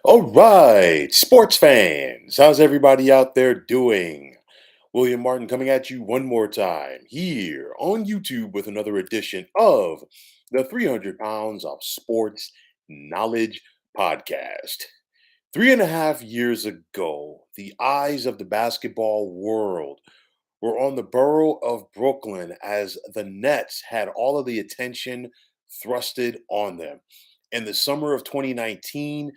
All right, sports fans, how's everybody out there doing? William Martin coming at you one more time here on YouTube with another edition of the 300 Pounds of Sports Knowledge Podcast. 3.5 years ago, the eyes of the basketball world were on the borough of Brooklyn as the Nets had all of the attention thrusted on them. In the summer of 2019,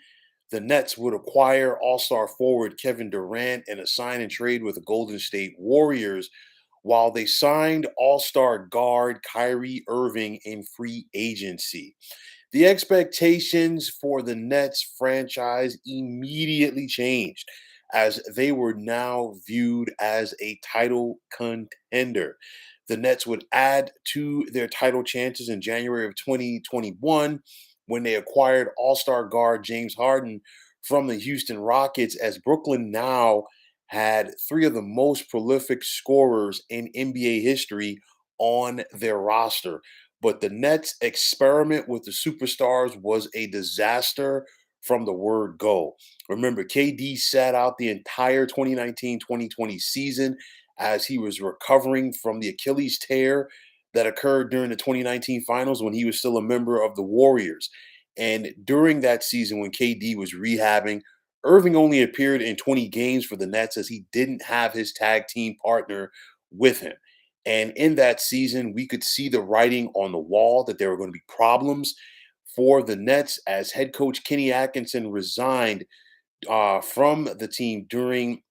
the Nets would acquire all-star forward Kevin Durant in a sign and trade with the Golden State Warriors, while they signed all-star guard Kyrie Irving in free agency. The expectations for the Nets franchise immediately changed as they were now viewed as a title contender. The Nets would add to their title chances in January of 2021 when they acquired all star guard James Harden from the Houston Rockets, as Brooklyn now had three of the most prolific scorers in NBA history on their roster. But the Nets' experiment with the superstars was a disaster from the word go. Remember, KD sat out the entire 2019-2020 season as he was recovering from the Achilles tear that occurred during the 2019 finals when he was still a member of the Warriors. And during that season, when KD was rehabbing, Irving only appeared in 20 games for the Nets as he didn't have his tag team partner with him. And in that season, we could see the writing on the wall that there were going to be problems for the Nets as head coach Kenny Atkinson resigned from the team during,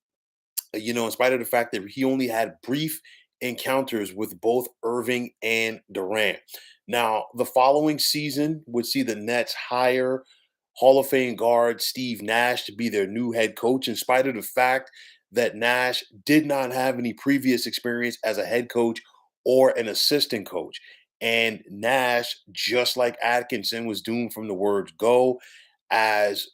in spite of the fact that he only had brief encounters with both Irving and Durant. Now, the following season would see the Nets hire Hall of Fame guard Steve Nash to be their new head coach, in spite of the fact that Nash did not have any previous experience as a head coach or an assistant coach. And Nash, just like Atkinson, was doomed from the word go. As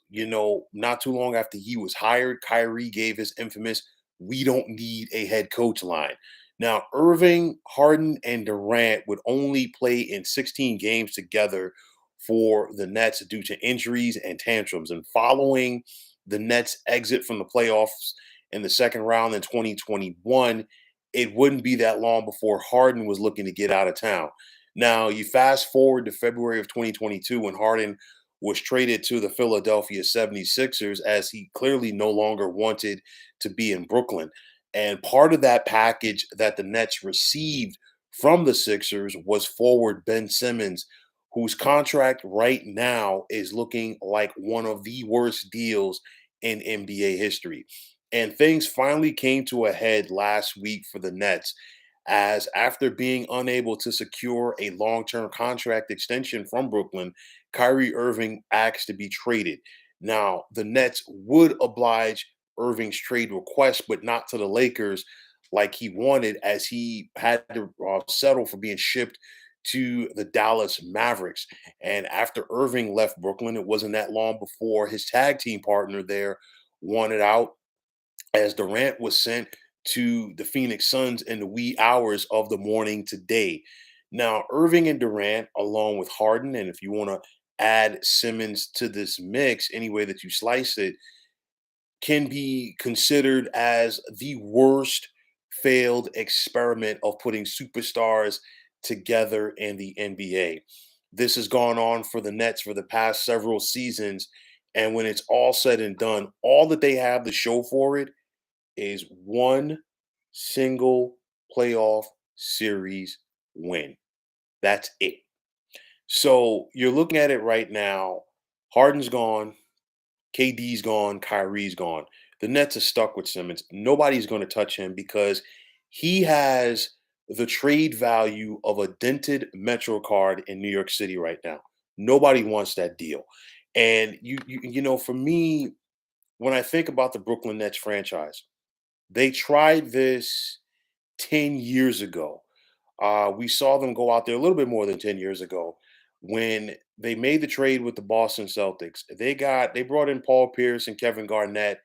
not too long after he was hired, Kyrie gave his infamous "We don't need a head coach" line. Now, Irving, Harden, and Durant would only play in 16 games together for the Nets due to injuries and tantrums. And following the Nets' exit from the playoffs in the second round in 2021, it wouldn't be that long before Harden was looking to get out of town. Now, you fast forward to February of 2022 when Harden was traded to the Philadelphia 76ers as he clearly no longer wanted to be in Brooklyn. And part of that package that the Nets received from the Sixers was forward Ben Simmons, whose contract right now is looking like one of the worst deals in NBA history. And things finally came to a head last week for the Nets, as after being unable to secure a long term contract extension from Brooklyn, Kyrie Irving asked to be traded. Now, the Nets would oblige Irving's trade request, but not to the Lakers like he wanted, as he had to settle for being shipped to the Dallas Mavericks. And after Irving left Brooklyn, it wasn't that long before his tag team partner there wanted out, as Durant was sent to the Phoenix Suns in the wee hours of the morning today. Now, Irving and Durant, along with Harden, and if you want to add Simmons to this mix, any way that you slice it, can be considered as the worst failed experiment of putting superstars together in the NBA. This has gone on for the Nets for the past several seasons. And when it's all said and done, all that they have to show for it is one single playoff series win. That's it. So you're looking at it right now. Harden's gone, KD's gone, Kyrie's gone. The Nets are stuck with Simmons. Nobody's going to touch him because he has the trade value of a dented Metro card in New York City right now. Nobody wants that deal. And for me, when I think about the Brooklyn Nets franchise, they tried this 10 years ago. We saw them go out there a little bit more than 10 years ago when they made the trade with the Boston Celtics. They brought in Paul Pierce and Kevin Garnett,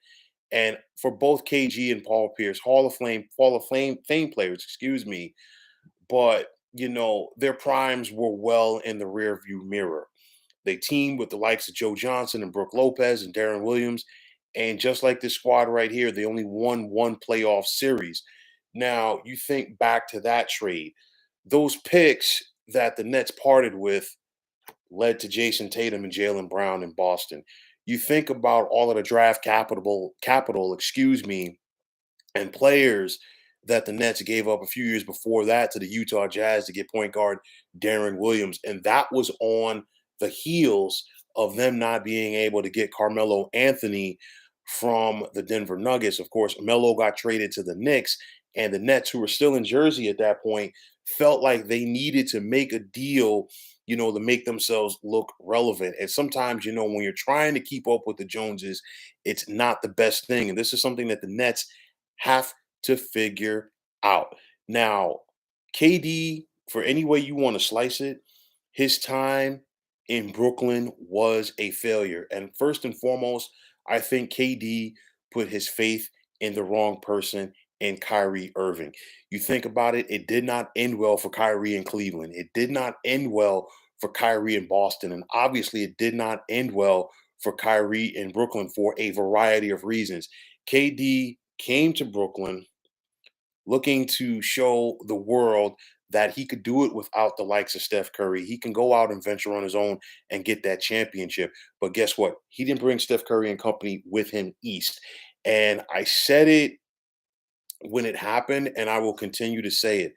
and for both KG and Paul Pierce, Hall of Fame players, excuse me, but their primes were well in the rearview mirror. They teamed with the likes of Joe Johnson and Brooke Lopez and Darren Williams. And just like this squad right here, they only won one playoff series. Now, you think back to that trade, those picks that the Nets parted with led to Jason Tatum and Jalen Brown in Boston. You think about all of the draft capital, and players that the Nets gave up a few years before that to the Utah Jazz to get point guard Darren Williams. And that was on the heels of them not being able to get Carmelo Anthony from the Denver Nuggets. Of course, Melo got traded to the Knicks, and the Nets, who were still in Jersey at that point, felt like they needed to make a deal, to make themselves look relevant. And sometimes, when you're trying to keep up with the Joneses, it's not the best thing. And this is something that the Nets have to figure out. Now, KD, for any way you want to slice it, his time in Brooklyn was a failure. And first and foremost, I think KD put his faith in the wrong person, in Kyrie Irving. You think about it, it did not end well for Kyrie in Cleveland. It did not end well for Kyrie in Boston. And obviously, it did not end well for Kyrie in Brooklyn for a variety of reasons. KD came to Brooklyn looking to show the world that he could do it without the likes of Steph Curry. He can go out and venture on his own and get that championship. But guess what? He didn't bring Steph Curry and company with him east. And I said it when it happened, and I will continue to say it.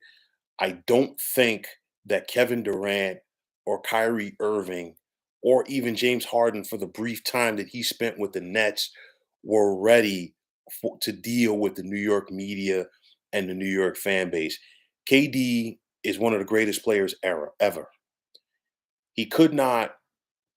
I don't think that Kevin Durant or Kyrie Irving or even James Harden, for the brief time that he spent with the Nets, were ready to deal with the New York media and the New York fan base. KD is one of the greatest players ever. He could not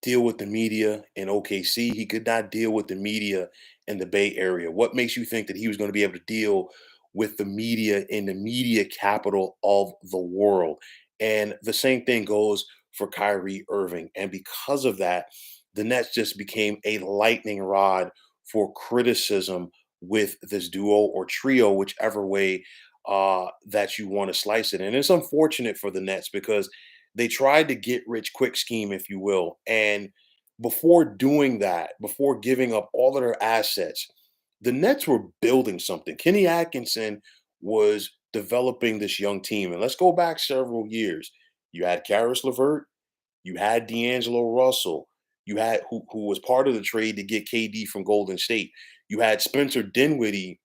deal with the media in OKC. He could not deal with the media in the Bay Area. What makes you think that he was going to be able to deal with the media in the media capital of the world? And the same thing goes for Kyrie Irving. And because of that, the Nets just became a lightning rod for criticism with this duo or trio, whichever way that you want to slice it. And it's unfortunate for the Nets because they tried to get rich quick scheme, if you will. And before doing that, before giving up all of their assets, the Nets were building something. Kenny Atkinson was developing this young team. And let's go back several years. You had Karis LeVert, you had D'Angelo Russell, you had who was part of the trade to get KD from Golden State. You had Spencer Dinwiddie,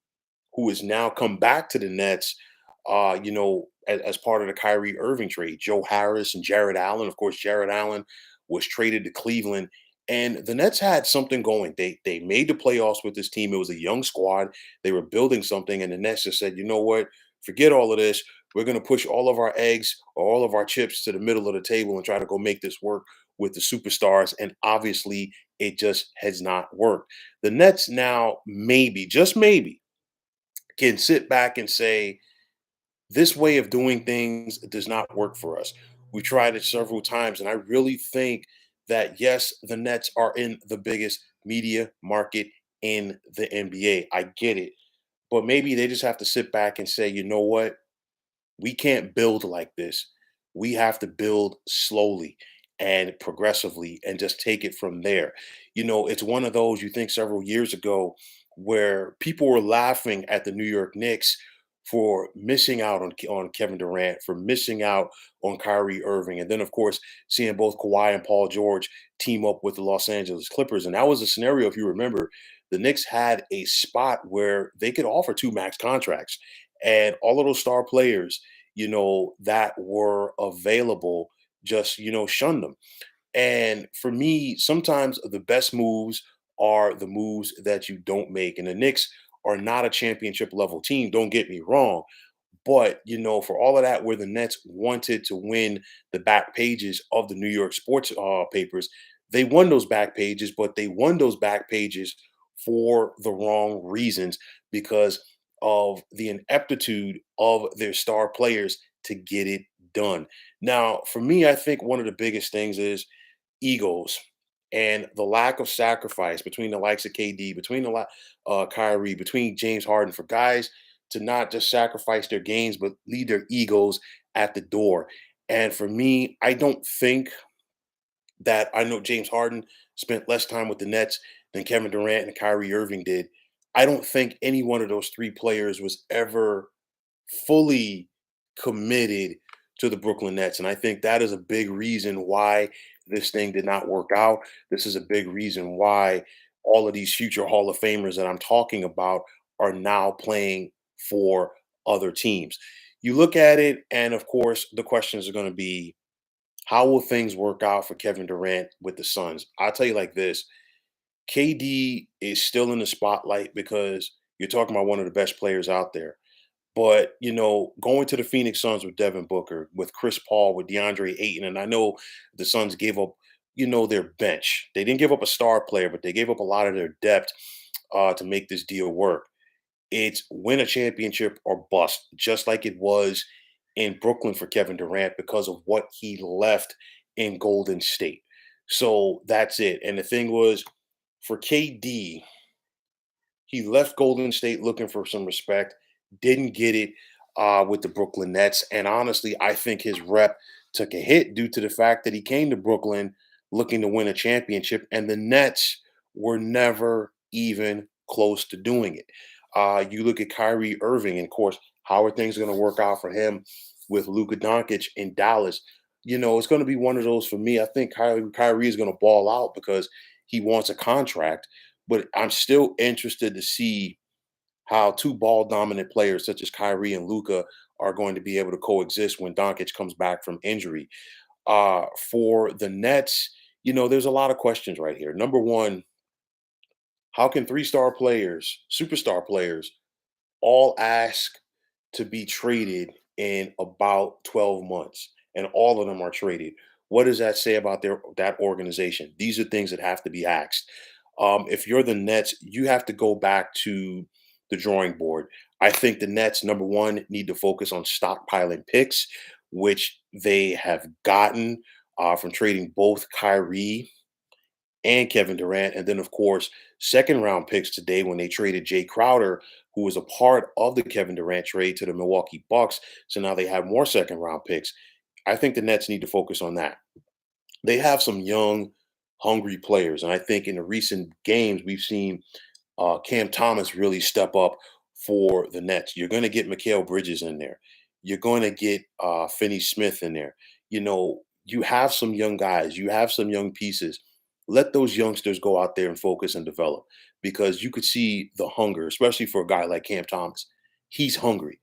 who has now come back to the Nets, as part of the Kyrie Irving trade. Joe Harris and Jared Allen. Of course, Jared Allen was traded to Cleveland. And the Nets had something going. They made the playoffs with this team. It was a young squad. They were building something, and the Nets just said, you know what? Forget all of this. We're going to push all of our eggs or all of our chips to the middle of the table and try to go make this work with the superstars. And obviously, it just has not worked. The Nets now, maybe, just maybe, can sit back and say, this way of doing things does not work for us. We tried it several times, and I really think that yes, the Nets are in the biggest media market in the NBA. I get it. But maybe they just have to sit back and say, you know what? We can't build like this. We have to build slowly and progressively and just take it from there. It's one of those you think several years ago where people were laughing at the New York Knicks for missing out on Kevin Durant, for missing out on Kyrie Irving. And then, of course, seeing both Kawhi and Paul George team up with the Los Angeles Clippers. And that was a scenario, if you remember, the Knicks had a spot where they could offer two max contracts. And all of those star players, that were available just, shunned them. And for me, sometimes the best moves are the moves that you don't make. And the Knicks are not a championship level team, don't get me wrong. But, for all of that, where the Nets wanted to win the back pages of the New York sports papers, they won those back pages, but they won those back pages for the wrong reasons because of the ineptitude of their star players to get it done. Now, for me, I think one of the biggest things is egos and the lack of sacrifice between the likes of KD, between Kyrie, between James Harden, for guys to not just sacrifice their games, but leave their egos at the door. And for me, I don't think that I know James Harden spent less time with the Nets than Kevin Durant and Kyrie Irving did. I don't think any one of those three players was ever fully committed to the Brooklyn Nets. And I think that is a big reason why this thing did not work out. This is a big reason why all of these future Hall of Famers that I'm talking about are now playing for other teams. You look at it, and of course, the questions are going to be, how will things work out for Kevin Durant with the Suns? I'll tell you like this: KD is still in the spotlight because you're talking about one of the best players out there. But, going to the Phoenix Suns with Devin Booker, with Chris Paul, with DeAndre Ayton, and I know the Suns gave up, their bench. They didn't give up a star player, but they gave up a lot of their depth to make this deal work. It's win a championship or bust, just like it was in Brooklyn for Kevin Durant because of what he left in Golden State. So that's it. And the thing was, for KD, he left Golden State looking for some respect, didn't get it with the Brooklyn Nets. And honestly, I think his rep took a hit due to the fact that he came to Brooklyn looking to win a championship, and the Nets were never even close to doing it. You look at Kyrie Irving, and of course, how are things going to work out for him with Luka Doncic in Dallas? It's going to be one of those for me. I think Kyrie is going to ball out because he wants a contract, but I'm still interested to see how two ball dominant players such as Kyrie and Luca are going to be able to coexist when Doncic comes back from injury. For the Nets, there's a lot of questions right here. Number one, how can three-star players, superstar players, all ask to be traded in about 12 months, and all of them are traded? What does that say about that organization? These are things that have to be asked. If you're the Nets, you have to go back to the drawing board. I think the Nets, number one, need to focus on stockpiling picks, which they have gotten from trading both Kyrie and Kevin Durant. And then, of course, second round picks today when they traded Jay Crowder, who was a part of the Kevin Durant trade to the Milwaukee Bucks. So now they have more second round picks. I think the Nets need to focus on that. They have some young, hungry players. And I think in the recent games, we've seen Cam Thomas really step up for the Nets. You're going to get Mikal Bridges in there. You're going to get Finney Smith in there. You have some young guys. You have some young pieces. Let those youngsters go out there and focus and develop, because you could see the hunger, especially for a guy like Cam Thomas. He's hungry.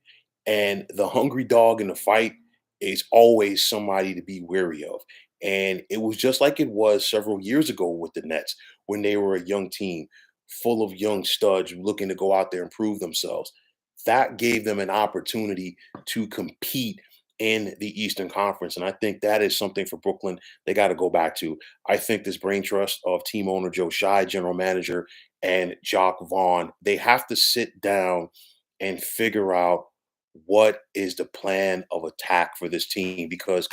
And the hungry dog in the fight is always somebody to be wary of. And it was just like it was several years ago with the Nets when they were a young team full of young studs looking to go out there and prove themselves. That gave them an opportunity to compete in the Eastern Conference. And I think that is something for Brooklyn they got to go back to. I think this brain trust of team owner Joe Shai, general manager, and Jock Vaughn, they have to sit down and figure out what is the plan of attack for this team. Because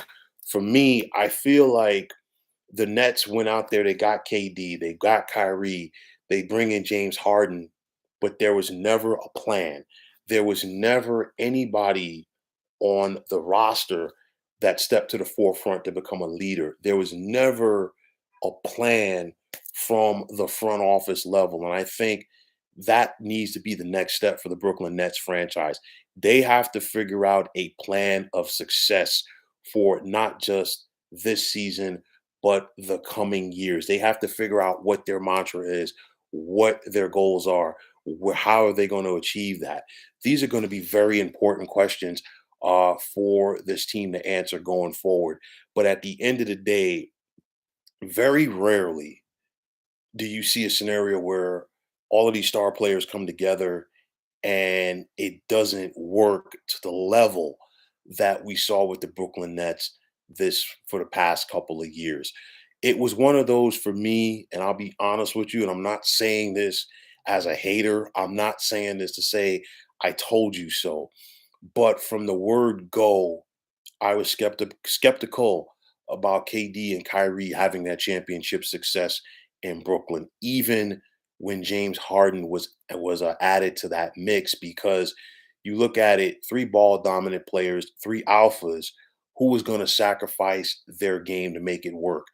for me, I feel like the Nets went out there, they got KD, they got Kyrie, they bring in James Harden, but there was never a plan. There was never anybody on the roster that stepped to the forefront to become a leader. There was never a plan from the front office level. And I think that needs to be the next step for the Brooklyn Nets franchise. They have to figure out a plan of success for not just this season, but the coming years. They have to figure out what their mantra is, what their goals are, how are they going to achieve that. These are going to be very important questions for this team to answer going forward. But at the end of the day, very rarely do you see a scenario where all of these star players come together and it doesn't work to the level that we saw with the Brooklyn Nets this for the past couple of years. It was one of those for me, and I'll be honest with you, and I'm not saying this as a hater. I'm not saying this to say I told you so. But from the word go, I was skeptical about KD and Kyrie having that championship success in Brooklyn, even when James Harden was added to that mix. Because you look at it, three ball dominant players, three alphas, who was going to sacrifice their game to make it work?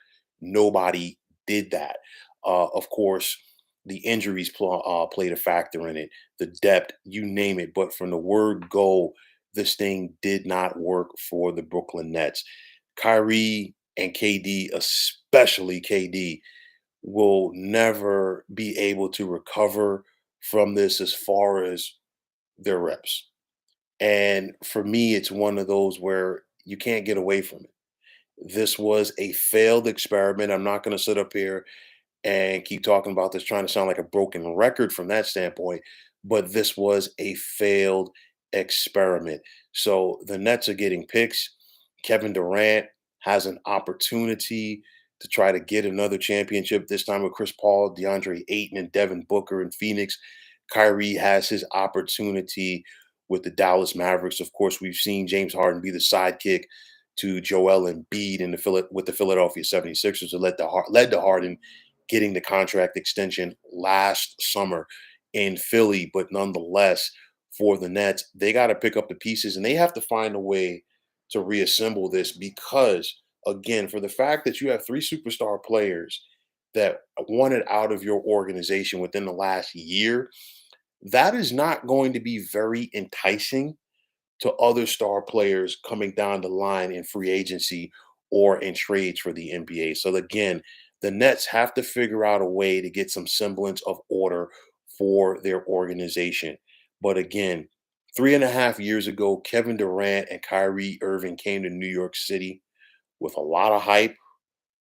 Nobody did that. Of course, the injuries played a factor in it, the depth, you name it. But from the word go, this thing did not work for the Brooklyn Nets. Kyrie and KD, especially KD, will never be able to recover from this as far as their reps. And for me, it's one of those where you can't get away from it. This was a failed experiment. I'm not going to sit up here and keep talking about this, trying to sound like a broken record from that standpoint. But this was a failed experiment. So the Nets are getting picks. Kevin Durant has an opportunity to try to get another championship, this time with Chris Paul, DeAndre Ayton, and Devin Booker in Phoenix. Kyrie has his opportunity with the Dallas Mavericks. Of course, we've seen James Harden be the sidekick to Joel Embiid in with the Philadelphia 76ers, who led to Harden getting the contract extension last summer in Philly. But nonetheless, for the Nets, they got to pick up the pieces and they have to find a way to reassemble this because, again, for the fact that you have three superstar players that wanted out of your organization within the last year, that is not going to be very enticing to other star players coming down the line in free agency or in trades for the NBA. So again, the Nets have to figure out a way to get some semblance of order for their organization. But again, 3.5 years ago, Kevin Durant and Kyrie Irving came to New York City with a lot of hype,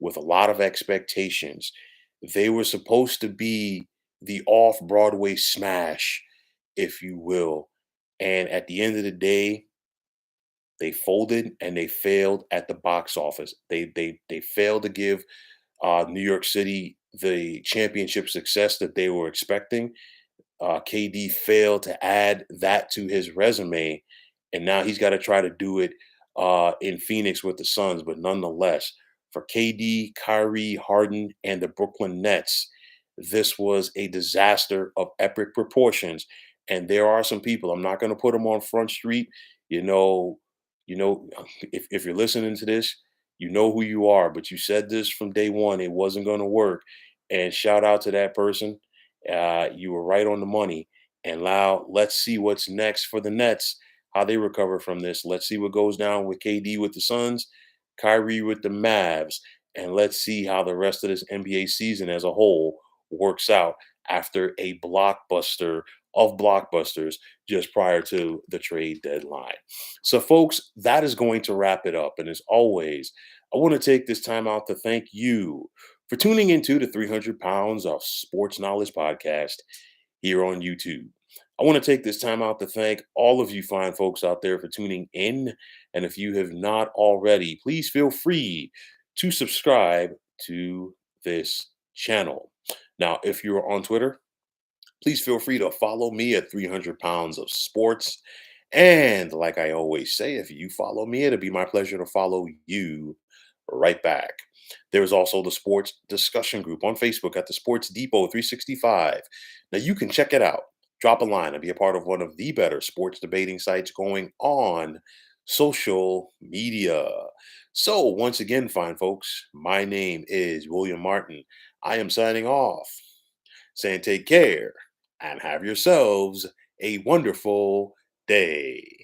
with a lot of expectations. They were supposed to be the off Broadway smash, if you will. And at the end of the day, they folded and they failed at the box office. They failed to give New York City the championship success that they were expecting. KD failed to add that to his resume, and now he's got to try to do it in Phoenix with the Suns. But nonetheless, for KD, Kyrie, Harden, and the Brooklyn Nets, this was a disaster of epic proportions. And there are some people, I'm not going to put them on Front Street. You know, if you're listening to this, you know who you are, but you said this from day one, it wasn't going to work. And shout out to that person, you were right on the money. And now let's see what's next for the Nets, how they recover from this. Let's see what goes down with KD with the Suns, Kyrie with the Mavs, and let's see how the rest of this NBA season as a whole works out after a blockbuster of blockbusters just prior to the trade deadline. So, folks, that is going to wrap it up. And as always, I want to take this time out to thank you for tuning into the 300 Pounds of Sports Knowledge podcast here on YouTube. I want to take this time out to thank all of you fine folks out there for tuning in. And if you have not already, please feel free to subscribe to this channel. Now, if you're on Twitter, please feel free to follow me at 300 Pounds of Sports. And like I always say, if you follow me, it'll be my pleasure to follow you right back. There's also the sports discussion group on Facebook at the Sports Depot 365. Now you can check it out. Drop a line and be a part of one of the better sports debating sites going on social media. So, once again, fine folks, my name is William Martin. I am signing off, saying take care and have yourselves a wonderful day.